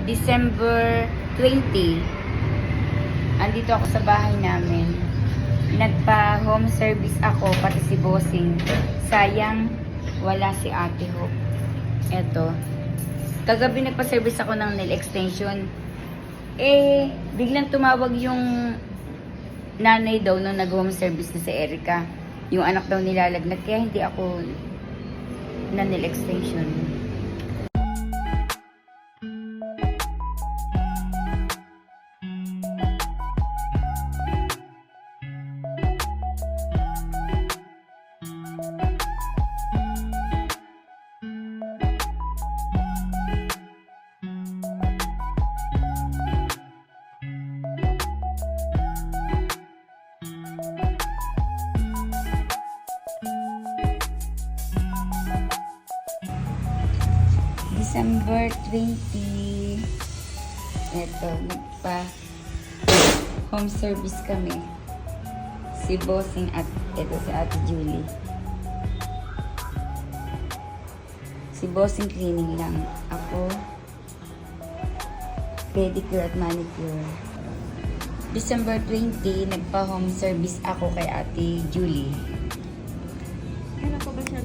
December 20, andito ako sa bahay namin. Nagpa-home service ako, pati si Bossing. Sayang, wala si Ate Hope. Eto. Kagabi nagpa-service ako ng nail extension. Biglang tumawag yung nanay daw nung nag-home service na si Erica. Yung anak daw nilalagnat, kaya hindi ako na nail extension. December 20. Eto, nagpa home service kami. Si Bossing at eto si Ate Julie. Si Bossing cleaning lang. Ako, pedicure at manicure. December 20, nagpa home service ako kay Ate Julie. Kailan ko ba siya